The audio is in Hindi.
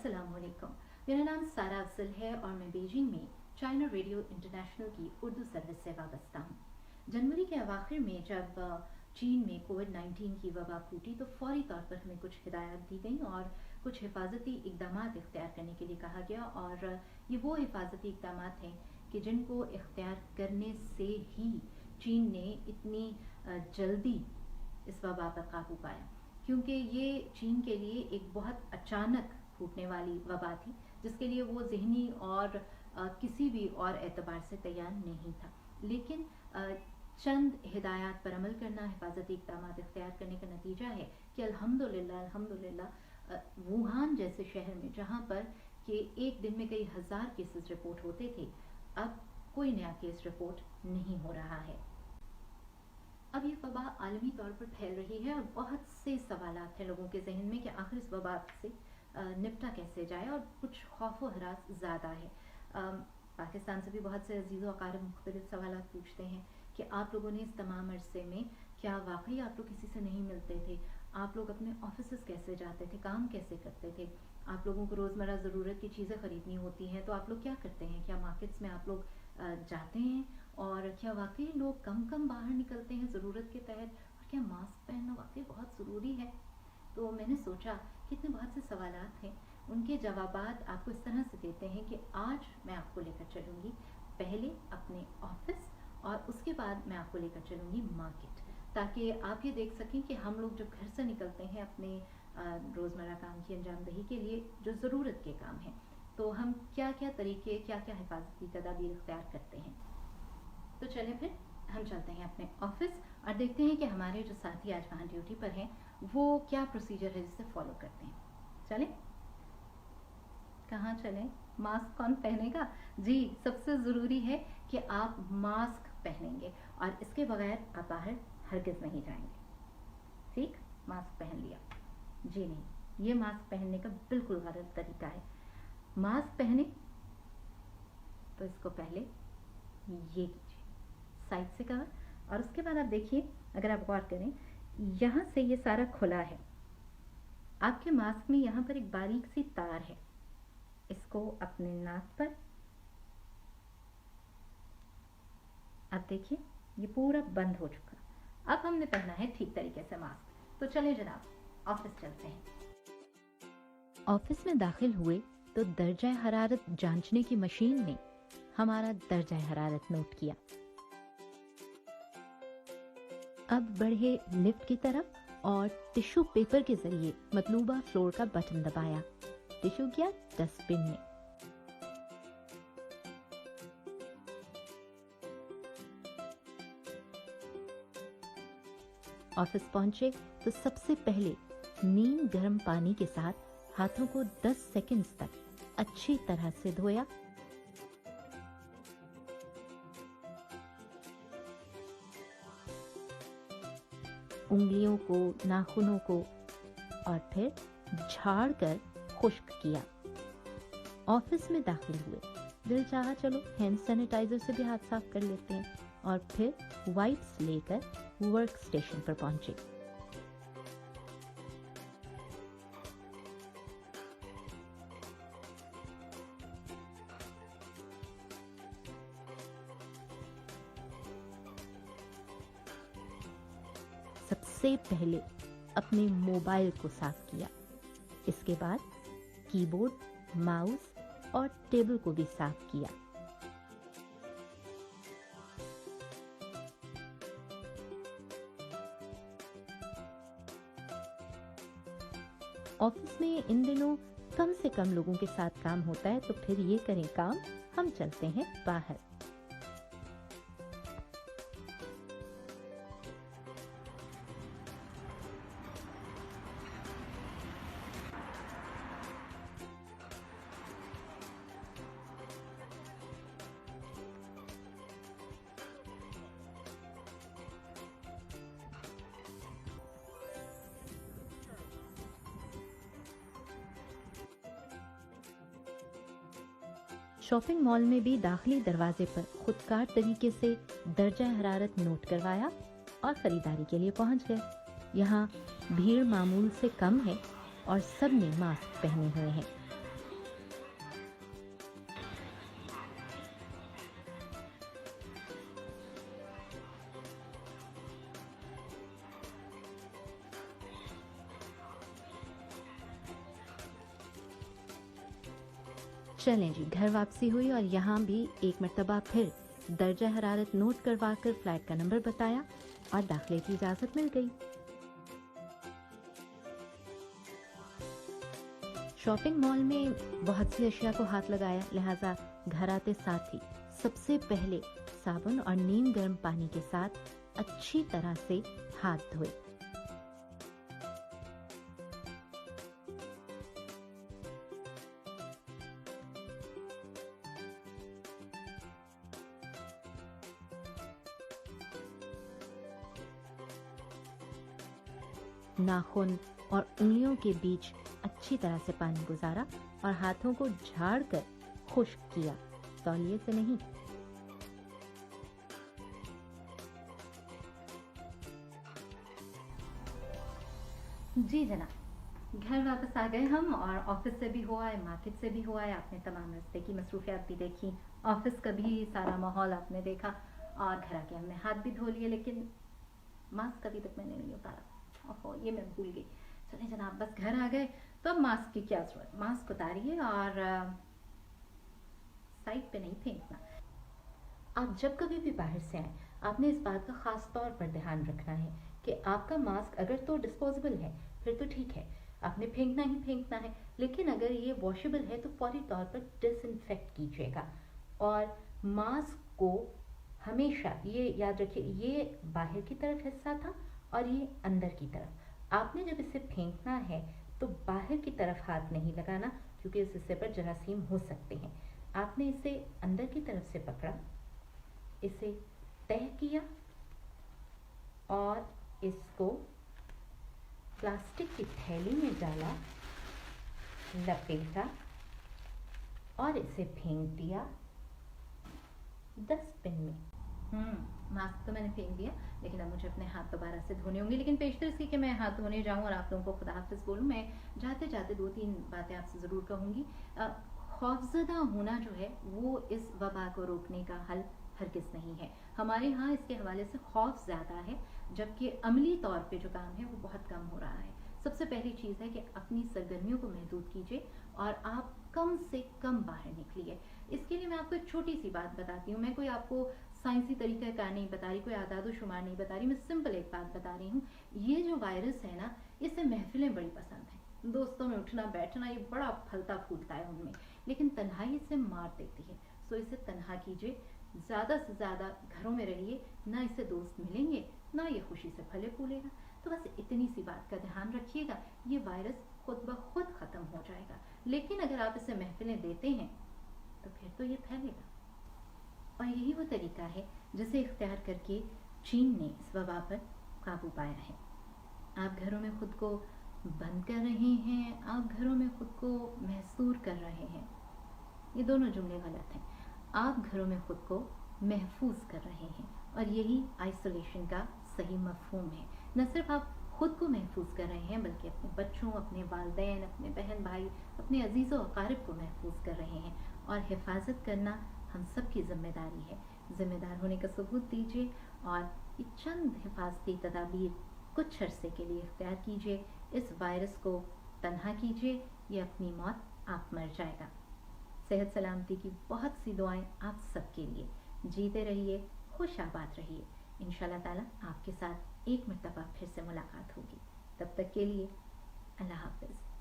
अस्सलामुअलैकुम। मेरा नाम सारा अफजल है और मैं बीजिंग में चाइना रेडियो इंटरनेशनल की उर्दू सर्विस से वाबस्ता हूँ। जनवरी के अवाखिर में जब चीन में कोविड-19 की वबा फूटी तो फौरी तौर पर हमें कुछ हिदायत दी गई और कुछ हिफाजती इकदाम इख्तियार करने के लिए कहा गया, और ये वो हिफाजती इकदाम हैं कि जिनको इख्तियार करने से ही चीन ने इतनी जल्दी इस वबा पर काबू पाया, क्योंकि ये चीन के लिए एक बहुत अचानक फूटने वाली वबा थी जिसके लिए वो ज़हनी और किसी भी और एतबार से तैयार नहीं था। लेकिन चंद हिदायत पर अमल करना, हिफाजती इक़दाम इख्तियार करने का नतीजा है कि अल्हम्दुलिल्लाह वुहान जैसे शहर में जहाँ पर कि एक दिन में कई हज़ार केसेस रिपोर्ट होते थे, अब कोई नया केस रिपोर्ट नहीं हो रहा है। अब ये वबा आलमी तौर पर फैल रही है और बहुत से सवालात हैं लोगों के जहन में कि आखिर इस वबा से निपटा कैसे जाए, और कुछ खौफ व हरास ज़्यादा है। पाकिस्तान से भी बहुत से अजीज़ व अक़ारिब मुख्तलिफ सवालात पूछते हैं कि आप लोगों ने इस तमाम अरसे में क्या वाकई आप लोग किसी से नहीं मिलते थे, आप लोग अपने ऑफिस कैसे जाते थे, काम कैसे करते थे, आप लोगों को रोज़मर्रा ज़रूरत की चीज़ें ख़रीदनी होती हैं तो आप लोग क्या करते हैं, क्या मार्केट्स में आप लोग जाते हैं, और क्या वाकई लोग कम बाहर निकलते हैं ज़रूरत के तहत, और क्या मास्क पहनना वाकई बहुत ज़रूरी है। तो मैंने सोचा कि इतने बहुत से सवालात हैं, उनके जवाबात आपको इस तरह से देते हैं कि आज मैं आपको लेकर चलूँगी पहले अपने ऑफिस और उसके बाद मैं आपको लेकर चलूँगी मार्केट, ताकि आप ये देख सकें कि हम लोग जब घर से निकलते हैं अपने रोज़मर्रा काम की अंजामदही के लिए जो ज़रूरत के काम हैं, तो हम क्या क्या तरीके, क्या क्या हिफाजती तदाबीर इख्तियार करते हैं। तो चलें फिर हम चलते हैं अपने ऑफिस और देखते हैं कि हमारे जो साथी आज वहाँ ड्यूटी पर हैं वो क्या प्रोसीजर है जिसे फॉलो करते हैं। चलें, कहाँ चलें? मास्क कौन पहनेगा? जी, सबसे ज़रूरी है कि आप मास्क पहनेंगे और इसके बगैर आप बाहर हरगिज़ नहीं जाएंगे। ठीक, मास्क पहन लिया? जी नहीं, ये मास्क पहनने का बिल्कुल गलत तरीका है। मास्क पहने तो इसको पहले ये कीजिए, साइड से कवर, और उसके बाद आप देखिए, अगर आप गौर करें, यहाँ से ये सारा खुला है, आपके मास्क में यहाँ पर एक बारीक सी तार है, इसको अपने नाक पर, अब देखिए ये पूरा बंद हो चुका। अब हमने पहना है ठीक तरीके से मास्क। तो चलिए जनाब, ऑफिस चलते हैं। ऑफिस में दाखिल हुए तो दर्जा हरारत जांचने की मशीन ने हमारा दर्जा हरारत नोट किया। अब बढ़े लिफ्ट की तरफ और टिश्यू पेपर के जरिए मतलूबा फ्लोर का बटन दबाया। टिश्यू गया डस्टबिन में। ऑफिस पहुंचे तो सबसे पहले नीम गर्म पानी के साथ हाथों को 10 सेकंड्स तक अच्छी तरह से धोया। उंगलियों को, नाखूनों को, और फिर झाड़ कर खुश्क किया। ऑफिस में दाखिल हुए, दिल चाहा चलो हैंड सैनिटाइजर से भी हाथ साफ कर लेते हैं, और फिर वाइप्स लेकर वर्क स्टेशन पर पहुंचे। सबसे पहले अपने मोबाइल को साफ किया, इसके बाद कीबोर्ड, माउस और टेबल को भी साफ किया। ऑफिस में इन दिनों कम से कम लोगों के साथ काम होता है, तो फिर ये करें काम, हम चलते हैं बाहर। शॉपिंग मॉल में भी दाखिली दरवाजे पर खुदकार तरीके से दर्जा हरारत नोट करवाया और खरीदारी के लिए पहुंच गए। यहाँ भीड़ मामूल से कम है और सब ने मास्क पहने हुए हैं। चलें जी, घर वापसी हुई और यहाँ भी एक मर्तबा फिर दर्जा हरारत नोट करवा कर फ्लैट का नंबर बताया और दाखिले की इजाज़त मिल गई। शॉपिंग मॉल में बहुत सी अशिया को हाथ लगाया, लिहाजा घर आते साथ ही सबसे पहले साबुन और नीम गर्म पानी के साथ अच्छी तरह से हाथ धोए। नाखून और उंगलियों के बीच अच्छी तरह से पानी गुजारा और हाथों को झाड़कर खुश्क किया, तौलिए से नहीं। जी जनाब, घर वापस आ गए हम और ऑफिस से भी हुआ है, मार्केट से भी हुआ है, आपने तमाम रास्ते की मसरूफियात भी देखी, ऑफिस का भी सारा माहौल आपने देखा और घर आके हमने हाथ भी धो लिए, लेकिन मास्क अभी तक मैंने नहीं उतारा। ओहो, ये मैं भूल गई। चलिए जनाब, बस घर आ गए तो अब मास्क की क्या जरूरत, मास्क उतारिए और साइड पे नहीं फेंकना। आप जब कभी भी बाहर से आए, आपने इस बात का खास तौर पर ध्यान रखना है कि आपका मास्क अगर तो डिस्पोजेबल है फिर तो ठीक है, आपने फेंकना ही फेंकना है, लेकिन अगर ये वॉशेबल है तो फौरी तौर पर डिसइंफेक्ट कीजिएगा। और मास्क को हमेशा ये याद रखिए, ये बाहर की तरफ हिस्सा था और ये अंदर की तरफ। आपने जब इसे फेंकना है तो बाहर की तरफ हाथ नहीं लगाना, क्योंकि इस हिस्से पर जरासीम हो सकते हैं। आपने इसे अंदर की तरफ से पकड़ा, इसे तह किया और इसको प्लास्टिक की थैली में डाला, लपेटा और इसे फेंक दिया डस्टबिन में। मास्क तो मैंने फेंक दिया, लेकिन अब मुझे अपने हाथ दोबारा से धोने होंगे। लेकिन पेशतर इसकी कि मैं हाथ धोने जाऊं और आप लोगों को खुदा हाफिज बोलूं, मैं जाते जाते 2-3 बातें आपसे ज़रूर कहूँगी। खौफजदा होना जो है वो इस वबा को रोकने का हल हरगिज़ नहीं है। हमारे यहाँ इसके हवाले से खौफ ज़्यादा है, जबकि अमली तौर पे जो काम है वो बहुत कम हो रहा है। सबसे पहली चीज़ है कि अपनी सरगर्मियों को महदूद कीजिए और आप कम से कम बाहर निकलिए। इसके लिए मैं आपको एक छोटी सी बात बताती हूँ। मैं कोई आपको साइंसी तरीका कार नहीं बता रही, कोई आदाद शुमार नहीं बता रही, मैं सिंपल एक बात बता रही हूँ। ये जो वायरस है ना, इसे महफिलें बड़ी पसंद हैं, दोस्तों में उठना बैठना, ये बड़ा फलता फूलता है उनमें, लेकिन तन्हाई इसे मार देती है। सो इसे तन्हा कीजिए, ज़्यादा से ज़्यादा घरों में रहिए, ना इससे दोस्त मिलेंगे ना ये खुशी से फले फूलेगा। तो बस इतनी सी बात का ध्यान रखिएगा, ये वायरस खुद ब खुद ख़त्म हो जाएगा। लेकिन अगर आप इसे महफिलें देते हैं तो फिर तो ये फैलेगा। और यही वो तरीका है जिसे इख्तियार करके चीन ने इस वबा पर काबू पाया है। आप घरों में खुद को बंद कर रहे हैं, आप घरों में खुद को महसूर कर रहे हैं, ये दोनों जुमले गलत हैं। आप घरों में खुद को महफूज कर रहे हैं और यही आइसोलेशन का सही मफहूम है। न सिर्फ आप खुद को महफूज कर रहे हैं, बल्कि अपने बच्चों, अपने वालिदैन, अपने बहन भाई, अपने अजीज़ों अकारिब को महफूज कर रहे हैं। और हिफाजत करना हम सब की जिम्मेदारी है। जिम्मेदार होने का सबूत दीजिए और ये चंद हिफाजती तदाबीर कुछ अरसे के लिए इख्तियार कीजिए। इस वायरस को तन्हा कीजिए, ये अपनी मौत आप मर जाएगा। सेहत सलामती की बहुत सी दुआएं आप सबके लिए। जीते रहिए, खुश आबाद रहिए। इंशाल्लाह ताला आपके साथ एक मरतबा फिर से मुलाकात होगी। तब तक के लिए अल्लाह हाफ़िज़।